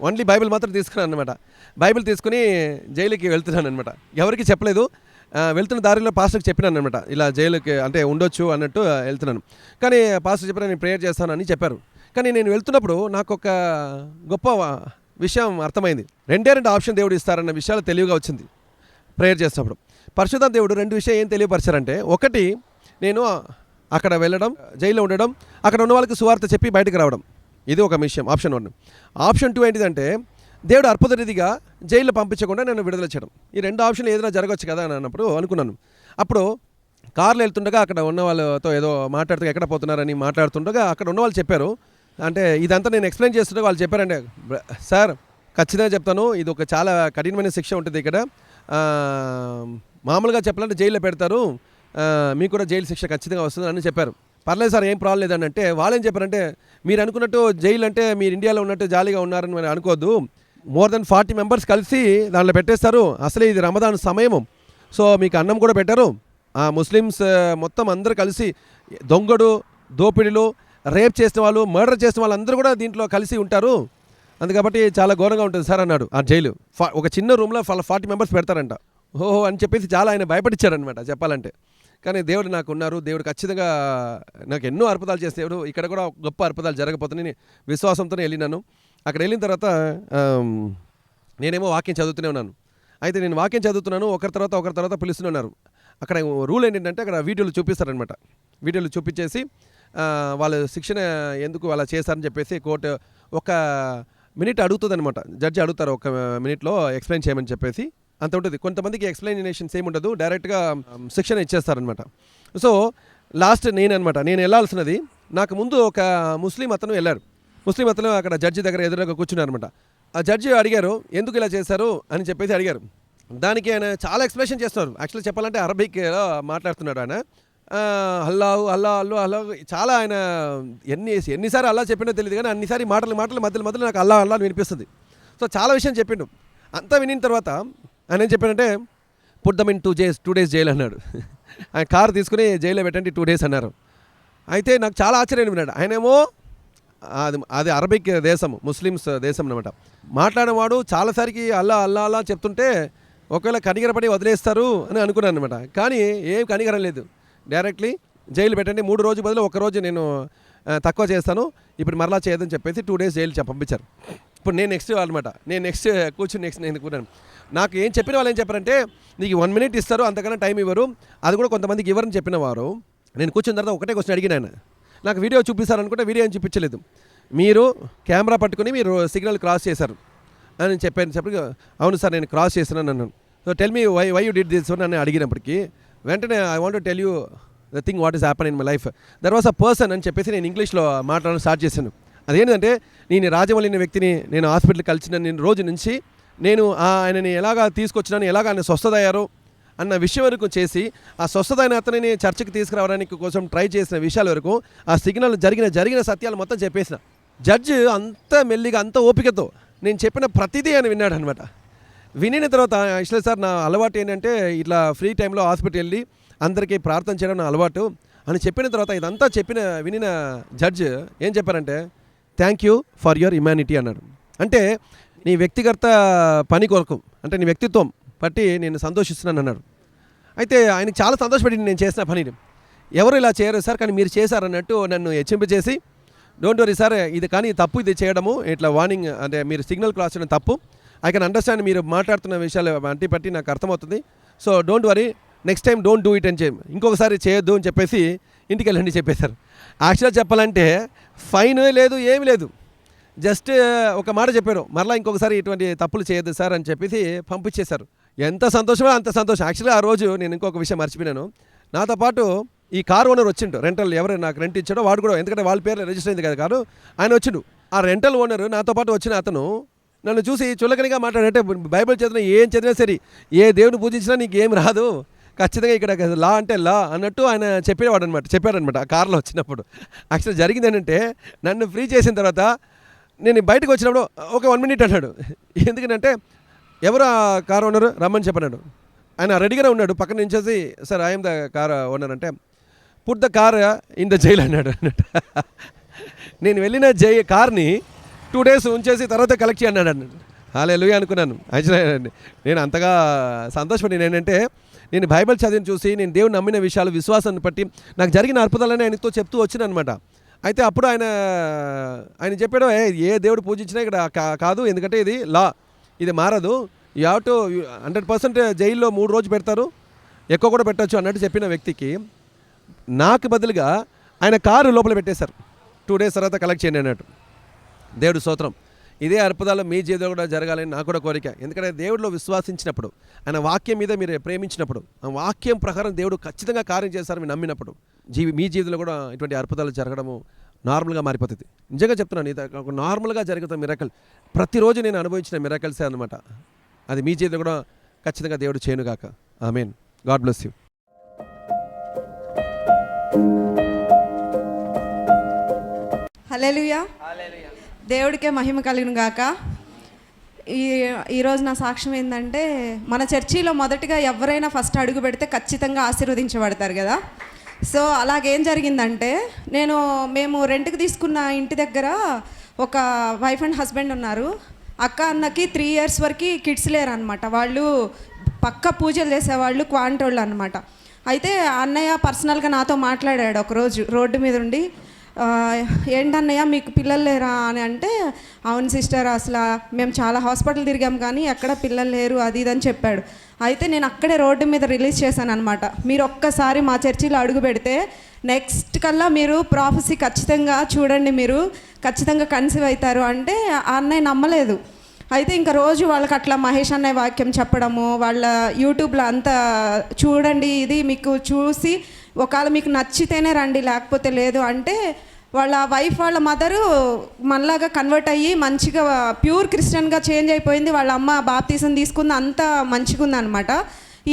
ఓన్లీ బైబిల్ మాత్రం తీసుకున్నాను అనమాట. బైబిల్ తీసుకుని జైలుకి వెళ్తున్నాను అనమాట. ఎవరికి చెప్పలేదు. వెళ్తున్న దారిలో పాస్టర్కి చెప్పినాను అనమాట, ఇలా జైలుకి అంటే ఉండొచ్చు అన్నట్టు వెళ్తున్నాను. కానీ పాస్టర్ చెప్పిన నేను ప్రేయర్ చేస్తాను అని చెప్పారు. కానీ నేను వెళ్తున్నప్పుడు నాకు ఒక గొప్ప విషయం అర్థమైంది. 2 ఆప్షన్ దేవుడు ఇస్తారన్న విషయాలు తెలివిగా వచ్చింది ప్రేయర్ చేసినప్పుడు. పరిశుద్ధ దేవుడు 2 విషయం ఏం తెలియపరిచారంటే, ఒకటి నేను అక్కడ వెళ్ళడం, జైల్లో ఉండడం, అక్కడ ఉన్న వాళ్ళకి సువార్త చెప్పి బయటకు రావడం, ఇది ఒక విషయం ఆప్షన్ 1. ఆప్షన్ 2 ఏంటిదంటే దేవుడు అద్భుతరీతిగా జైల్లో పంపించకుండా నన్ను విడుదల చేయడం. ఈ 2 ఆప్షన్లు ఏదైనా జరగవచ్చు కదా అని అన్నప్పుడు అనుకున్నాను. అప్పుడు కార్లో వెళ్తుండగా అక్కడ ఉన్న వాళ్ళతో ఏదో మాట్లాడుతూ ఎక్కడ పోతున్నారని మాట్లాడుతుండగా అక్కడ ఉన్న వాళ్ళు చెప్పారు, అంటే ఇదంతా నేను ఎక్స్ప్లెయిన్ చేస్తుండగా వాళ్ళు చెప్పారంటే, సార్ ఖచ్చితంగా చెప్తాను, ఇది ఒక చాలా కఠినమైన శిక్ష ఉంటుంది ఇక్కడ, మామూలుగా చెప్పాలంటే జైల్లో పెడతారు, మీకు కూడా జైలు శిక్ష ఖచ్చితంగా వస్తుంది అని చెప్పారు. పర్లేదు సార్, ఏం ప్రాబ్లం లేదని అంటే, వాళ్ళు ఏం చెప్పారంటే, మీరు అనుకున్నట్టు జైలు అంటే మీరు ఇండియాలో ఉన్నట్టు జాలీగా ఉన్నారని మనం అనుకోవద్దు, మోర్ దెన్ 40 members కలిసి దాంట్లో పెట్టేస్తారు, అసలే ఇది రమదాన్ సమయము, సో మీకు అన్నం కూడా పెట్టారు, ముస్లిమ్స్ మొత్తం అందరూ కలిసి దొంగడు, దోపిడీలు, రేప్ చేసిన వాళ్ళు, మర్డర్ చేసిన వాళ్ళు అందరూ కూడా దీంట్లో కలిసి ఉంటారు, అందుకబట్టి చాలా ఘోరంగా ఉంటుంది సార్ అన్నాడు. ఆ జైలు ఒక చిన్న రూమ్లో 40 members పెడతారంట. ఓహో అని చెప్పేసి చాలా ఆయన భయపడిచ్చారనమాట చెప్పాలంటే. కానీ దేవుడు నాకు ఉన్నారు, దేవుడు ఖచ్చితంగా నాకు ఎన్నో అద్భుతాలు చేస్తే దేవుడు ఇక్కడ కూడా గొప్ప అద్భుతాలు జరగబోతున్నాయి విశ్వాసంతోనే వెళ్ళినాను. అక్కడ వెళ్ళిన తర్వాత నేనేమో వాక్యం చదువుతూనే ఉన్నాను. అయితే నేను వాక్యం చదువుతున్నాను, ఒకరి తర్వాత పిలుస్తూనే ఉన్నారు. అక్కడ రూల్ ఏంటంటే అక్కడ వీడియోలు చూపిస్తారనమాట. వీడియోలు చూపించేసి వాళ్ళు శిక్షణ ఎందుకు అలా చేశారని చెప్పేసి కోర్టు 1 minute అడుగుతుంది అనమాట. జడ్జి అడుగుతారు 1 minute ఎక్స్ప్లెయిన్ చేయమని చెప్పేసి, అంత ఉంటుంది. కొంతమందికి ఎక్స్ప్లెయినేషన్స్ ఏమి ఉండదు, డైరెక్ట్గా శిక్షణ ఇచ్చేస్తారనమాట. సో లాస్ట్ నేను వెళ్ళాల్సినది, నాకు ముందు ఒక ముస్లిం అతను వెళ్ళారు. ముస్లిం అతను అక్కడ జడ్జి దగ్గర ఎదురుగా కూర్చున్నారనమాట. ఆ జడ్జి అడిగారు, ఎందుకు ఇలా చేశారు అని చెప్పేసి అడిగారు. దానికి ఆయన చాలా ఎక్స్ప్లెనేషన్ చేస్తున్నారు. యాక్చువల్లీ చెప్పాలంటే అరబిక్లో మాట్లాడుతున్నాడు ఆయన. అల్లాహు అల్లా అల్లు అల్లా చాలా ఆయన ఎన్నిసార్లు అల్లా చెప్పినో తెలియదు, కానీ అన్నిసారి మాటలు మధ్యలో నాకు అల్లా అల్లా అని వినిపిస్తుంది. సో చాలా విషయం చెప్పిండు. అంతా వినిన తర్వాత ఆయన ఏం చెప్పానంటే, put them in 2 days jail అన్నాడు. ఆయన కారు తీసుకుని జైల్లో పెట్టండి 2 days అన్నారు. అయితే నాకు చాలా ఆశ్చర్యం విన్నాడు. ఆయనేమో అది అరబిక్ దేశము, ముస్లిమ్స్ దేశం అనమాట. మాట్లాడేవాడు చాలాసారికి అల్లా అల్లా అల్లా చెప్తుంటే ఒకవేళ కనికరపడి వదిలేస్తారు అని అనుకున్నాను అనమాట. కానీ ఏం కనికరం లేదు, డైరెక్ట్లీ జైలు పెట్టండి, 3 రోజు బదులు 1 రోజు నేను తక్కువ చేస్తాను, ఇప్పుడు మరలా చేయదని చెప్పేసి 2 days జైలు పంపించారు. ఇప్పుడు నేను నెక్స్ట్ అనమాట, నేను కూర్చున్నాను. నాకు ఏం చెప్పిన వాళ్ళు ఏం చెప్పారంటే, నీకు 1 minute ఇస్తారు, అంతకన్నా టైం ఇవ్వరు, అది కూడా కొంతమందికి ఇవ్వరని చెప్పిన వారు. నేను కూర్చున్న తర్వాత ఒకటే క్వశ్చన్ అడిగిన ఆయన, నాకు వీడియో చూపిస్తారనుకుంటే వీడియో ఏం చూపించలేదు, మీరు కెమెరా పట్టుకుని మీరు సిగ్నల్ క్రాస్ చేశారు అని చెప్పి, అవును సార్ నేను క్రాస్ చేస్తున్నాను అన్నాను. So tell me why you did this అని అడిగినప్పటికీ వెంటనే I want to tell you the thing what is happen in my life, there was a person అని చెప్పేసి నేను ఇంగ్లీష్లో మాట్లాడడం స్టార్ట్ చేశాను. అదేంటంటే, నేను రాజమౌళి వ్యక్తిని నేను హాస్పిటల్కి కలిసిన రోజు నుంచి నేను ఆయనని ఎలాగా తీసుకొచ్చినాను, ఎలాగ ఆయన స్వస్థత అయ్యారు అన్న విషయం వరకు చేసి, ఆ స్వస్థత అయిన అతనిని చర్చకి తీసుకురావడానికి కోసం ట్రై చేసిన విషయాల వరకు, ఆ సిగ్నల్ జరిగిన సత్యాలు మొత్తం చెప్పేసిన. జడ్జి అంత మెల్లిగా అంత ఓపికతో నేను చెప్పిన ప్రతిదీ ఆయన విన్నాడు అనమాట. వినిన తర్వాత, యాక్చువల్లీ సార్ నా అలవాటు ఏంటంటే ఇట్లా ఫ్రీ టైంలో హాస్పిటల్ వెళ్ళి అందరికీ ప్రార్థన చేయడం నా అలవాటు అని చెప్పిన తర్వాత, ఇదంతా వినిన జడ్జ్ ఏం చెప్పారంటే, thank you for your humanity అన్నాడు. అంటే నీ వ్యక్తిగత పని కొరకు, అంటే నీ వ్యక్తిత్వం బట్టి నేను సంతోషిస్తున్నాను అన్నాడు. అయితే ఆయనకి చాలా సంతోషపడి నేను చేసిన పనిని, ఎవరు ఇలా చేయరు సార్ కానీ మీరు చేశారన్నట్టు నన్ను హెచ్చింపచేసి, డోంట్ వరీ సార్, ఇది కానీ తప్పు, ఇది చేయడము ఇట్లా వార్నింగ్ అంటే మీరు సిగ్నల్ క్రాస్ చేయడం తప్పు, ఐ కెన్ అండర్స్టాండ్ మీరు మాట్లాడుతున్న విషయాలు బట్టి నాకు అర్థమవుతుంది, so don't worry, next time don't do it అని ఇంకొకసారి చేయొద్దు అని చెప్పేసి ఇంటికి వెళ్ళండి చెప్పేశారు. యాక్చువల్గా చెప్పాలంటే ఫైన్ లేదు, ఏమీ లేదు, జస్ట్ ఒక మాట చెప్పారు, మరలా ఇంకొకసారి ఇటువంటి తప్పులు చేయొద్దు సార్ అని చెప్పేసి పంపించేశారు. ఎంత సంతోషమో అంత సంతోషం. యాక్చువల్గా ఆ రోజు నేను ఇంకొక విషయం మర్చిపోయాను, నాతో పాటు ఈ కార్ ఓనర్ వచ్చిండు, రెంటల్ ఎవరు నాకు రెంట్ ఇచ్చాడో వాడు కూడా, ఎందుకంటే వాళ్ళ పేర్లు రిజిస్టర్ అయింది కదా కారు, ఆయన వచ్చిండు. ఆ రెంటల్ ఓనర్ నాతో పాటు వచ్చిన అతను నన్ను చూసి చులకనిగా మాట్లాడంటే, బైబిల్ చదివినా ఏం చదివినా సరే, ఏ దేవుని పూజించినా నీకు ఏం రాదు, ఖచ్చితంగా ఇక్కడ లా అంటే లా అన్నట్టు ఆయన చెప్పాడనమాట ఆ కార్లో వచ్చినప్పుడు. యాక్చువల్ జరిగింది ఏంటంటే, నన్ను ఫ్రీ చేసిన తర్వాత నేను బయటకు వచ్చినప్పుడు ఒక 1 minute అన్నాడు. ఎందుకంటే ఎవరు ఆ కార్ ఓనరు రమ్మని చెప్పన్నాడు. ఆయన రెడీగానే ఉన్నాడు, పక్కన నుంచేసి sir I'm the car owner అంటే, put the car in the jail అన్నాడు అన్నట్టు. నేను వెళ్ళిన కార్ని 2 days ఉంచేసి తర్వాత కలెక్ట్ చేయండి అన్నాడు. హల్లెలూయా అనుకున్నాను. యాక్చువల్లీ నేను అంతగా సంతోషపడి ఏంటంటే, నేను బైబిల్ చదివిని చూసి నేను దేవుని నమ్మిన విషయాలు, విశ్వాసాన్ని బట్టి నాకు జరిగిన అద్భుతాలని ఆయనతో చెప్తూ వచ్చినాను అనమాట. అయితే అప్పుడు ఆయన చెప్పాడు, ఏ దేవుడు పూజించినా ఇక్కడ కాదు, ఎందుకంటే ఇది లా, ఇది మారదు, యూ హ్యావ్ టు 100% జైల్లో 3 రోజులు పెడతారు, ఎక్కువ కూడా పెట్టచ్చు అన్నట్టు చెప్పిన వ్యక్తికి నాకు బదులుగా ఆయన కారు లోపల పెట్టేశారు. 2 days తర్వాత కలెక్ట్ చేయండి అన్నట్టు. దేవుడు స్తోత్రం. ఇదే అద్భుతాలు మీ జీవితంలో కూడా జరగాలని నాకు కూడా కోరిక. ఎందుకంటే దేవుడిలో విశ్వాసించినప్పుడు, ఆయన వాక్యం మీద మీరు ప్రేమించినప్పుడు, ఆ వాక్యం ప్రకారం దేవుడు ఖచ్చితంగా కార్యం చేస్తారని మీరు నమ్మినప్పుడు మీ జీవితంలో కూడా ఇటువంటి అద్భుతాలు జరగడము నార్మల్గా మారిపోతుంది. నిజంగా చెప్తున్నాను, ఇది ఒక నార్మల్గా జరుగుతున్న మిరకల్, ప్రతిరోజు నేను అనుభవించిన మిరకల్సే అనమాట. అది మీ జీవితంలో కూడా ఖచ్చితంగా దేవుడు చేయనుగాక. Amen. God bless you. Hallelujah. దేవుడికే మహిమ కలుగును గాక. ఈరోజు నా సాక్ష్యం ఏంటంటే, మన చర్చిలో మొదటిగా ఎవరైనా ఫస్ట్ అడుగు పెడితే ఖచ్చితంగా ఆశీర్వదించబడతారు కదా. సో అలాగేం జరిగిందంటే, మేము రెంట్కి తీసుకున్న ఇంటి దగ్గర ఒక వైఫ్ అండ్ హస్బెండ్ ఉన్నారు. అక్క అన్నకి 3 years వరకు కిడ్స్ లేరు అనమాట. వాళ్ళు పక్క పూజలు చేసేవాళ్ళు, క్వాంటోళ్ళు అనమాట. అయితే అన్నయ్య పర్సనల్గా నాతో మాట్లాడాడు ఒకరోజు రోడ్డు మీద ఉండి, ఏంటన్నయ్య మీకు పిల్లలు లేరా అని అంటే, అవును సిస్టర్, అసలు మేము చాలా హాస్పిటల్ తిరిగాం కానీ ఎక్కడ పిల్లలు లేరు అది ఇది అని చెప్పాడు. అయితే నేను అక్కడే రోడ్డు మీద రిలీజ్ చేశాను అనమాట, మీరు ఒక్కసారి మా చర్చిలో అడుగు పెడితే నెక్స్ట్ కల్లా మీరు ప్రాఫెసీ ఖచ్చితంగా చూడండి, మీరు ఖచ్చితంగా కన్సీవ్ అవుతారు అంటే ఆ అన్నయ్య నమ్మలేదు. అయితే ఇంకా రోజు వాళ్ళకి అట్లా మహేష్ అన్నయ్య వాక్యం చెప్పడము, వాళ్ళ యూట్యూబ్లో అంతా చూడండి, ఇది మీకు చూసి ఒకవేళ మీకు నచ్చితేనే రండి లేకపోతే లేదు అంటే, వాళ్ళ వైఫ్ వాళ్ళ మదరు మనలాగా కన్వర్ట్ అయ్యి మంచిగా ప్యూర్ క్రిస్టియన్గా చేంజ్ అయిపోయింది. వాళ్ళ అమ్మ బాప్తీసం తీసుకుంది, అంతా మంచిగా ఉందన్నమాట.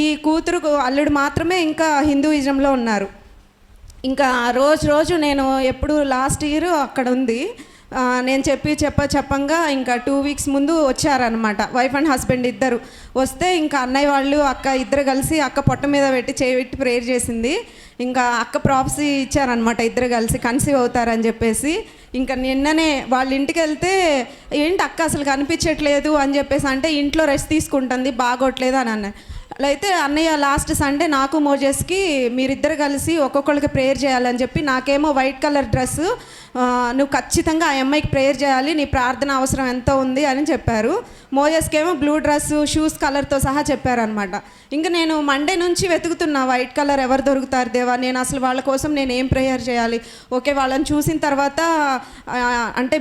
ఈ కూతురు అల్లుడు మాత్రమే ఇంకా హిందూయిజంలో ఉన్నారు. ఇంకా రోజు నేను ఎప్పుడు లాస్ట్ ఇయర్ అక్కడ ఉంది, నేను చెప్పంగా ఇంకా 2 weeks ముందు వచ్చారనమాట వైఫ్ అండ్ హస్బెండ్ ఇద్దరు. వస్తే ఇంకా అన్నయ్య వాళ్ళు అక్క ఇద్దరు కలిసి అక్క పొట్ట మీద పెట్టి చేయి ప్రేయర్ చేసింది. ఇంకా అక్క ప్రాఫెసీ ఇచ్చారనమాట, ఇద్దరు కలిసి కన్సీవ్ అవుతారని చెప్పేసి. ఇంకా నిన్ననే వాళ్ళ ఇంటికి వెళ్తే, ఏంటి అక్క అసలు కనిపించట్లేదు అని చెప్పేసి అంటే, ఇంట్లో రెస్ట్ తీసుకుంటుంది, బాగోట్లేదు అని అన్నారు. అయితే అన్నయ్య లాస్ట్ సండే నాకు మోజెస్కి మీరిద్దరు కలిసి ఒక్కొక్కరికి ప్రేయర్ చేయాలని చెప్పి, నాకేమో వైట్ కలర్ డ్రెస్సు, నువ్వు ఖచ్చితంగా ఆ అమ్మాయికి ప్రేయర్ చేయాలి, నీ ప్రార్థన అవసరం ఎంత ఉంది అని చెప్పారు. మోజెస్కి ఏమో బ్లూ డ్రెస్సు, షూస్ కలర్తో సహా చెప్పారనమాట. ఇంకా నేను మండే నుంచి వెతుకుతున్నా, వైట్ కలర్ ఎవరు దొరుకుతారు దేవా, నేను అసలు వాళ్ళ కోసం నేను ఏం ప్రేయర్ చేయాలి, ఓకే వాళ్ళని చూసిన తర్వాత అంటే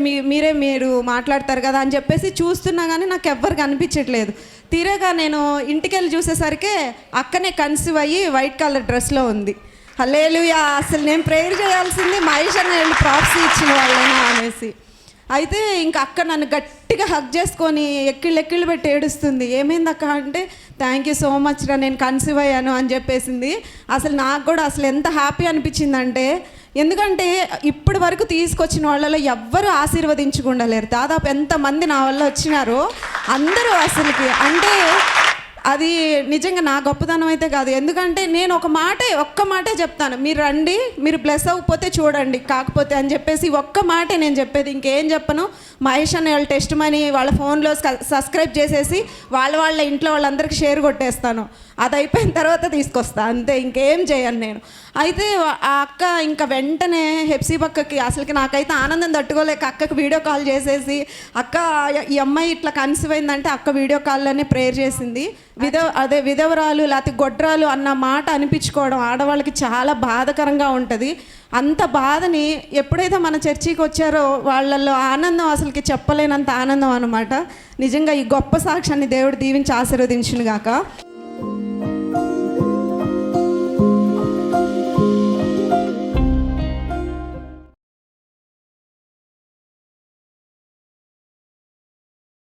మీరు మాట్లాడతారు కదా అని చెప్పేసి చూస్తున్నా కానీ నాకు ఎవ్వరు కనిపించట్లేదు. తీరగా నేను ఇంటికి వెళ్ళి చూసేసరికి అక్కనే కన్సీవ్ అయ్యి వైట్ కలర్ డ్రెస్లో ఉంది. హల్లెలూయా. అసలు నేను ప్రేయర్ చేయాల్సింది మహేష్ అన్న వెళ్ళి ప్రాఫెసీ ఇచ్చిన వాళ్ళైనా అనేసి. అయితే ఇంకా అక్క నన్ను గట్టిగా హగ్ చేసుకొని ఎక్కిళ్ళు పెట్టి ఏడుస్తుంది. ఏమైంది అక్క అంటే, థ్యాంక్ యూ సో మచ్ రా, నేను కన్సీవ్ అయ్యాను అని చెప్పేసింది. అసలు నాకు కూడా అసలు ఎంత హ్యాపీ అనిపించిందంటే, ఎందుకంటే ఇప్పటి వరకు తీసుకొచ్చిన వాళ్ళలో ఎవ్వరు ఆశీర్వదించుకుండలేరు. దాదాపు ఎంతమంది నా వల్ల వచ్చినారో అందరూ అసలుకి అంటే అది నిజంగా నా గొప్పతనం అయితే కాదు. ఎందుకంటే నేను ఒక్క మాటే చెప్తాను, మీరు రండి, మీరు బ్లెస్ అవ్వకపోతే చూడండి, కాకపోతే అని చెప్పేసి ఒక్క మాటే నేను చెప్పేది, ఇంకేం చెప్పను. మహేష్ అనే వాళ్ళ టెస్ట్ మనీ వాళ్ళ ఫోన్లో సబ్స్క్రైబ్ చేసేసి వాళ్ళ ఇంట్లో వాళ్ళందరికీ షేర్ కొట్టేస్తాను. అది అయిపోయిన తర్వాత తీసుకొస్తా, అంతే, ఇంకేం చేయను నేను. అయితే ఆ అక్క ఇంకా వెంటనే హెప్సీ పక్కకి, అసలుకి నాకైతే ఆనందం తట్టుకోలేక అక్కకి వీడియో కాల్ చేసేసి, అక్క ఈ అమ్మాయి ఇట్లా కన్సీవ్ అయిందంటే అక్క వీడియో కాల్లోనే ప్రేయర్ చేసింది. విధవరాలు లేకపోతే గొడ్రాలు అన్న మాట అనిపించుకోవడం ఆడవాళ్ళకి చాలా బాధకరంగా ఉంటుంది. అంత బాధని ఎప్పుడైతే మన చర్చికి వచ్చారో వాళ్ళల్లో ఆనందం అసలుకి చెప్పలేనంత ఆనందం అనమాట. నిజంగా ఈ గొప్ప సాక్ష్యాన్ని దేవుడు దీవించి ఆశీర్వదించును గాక.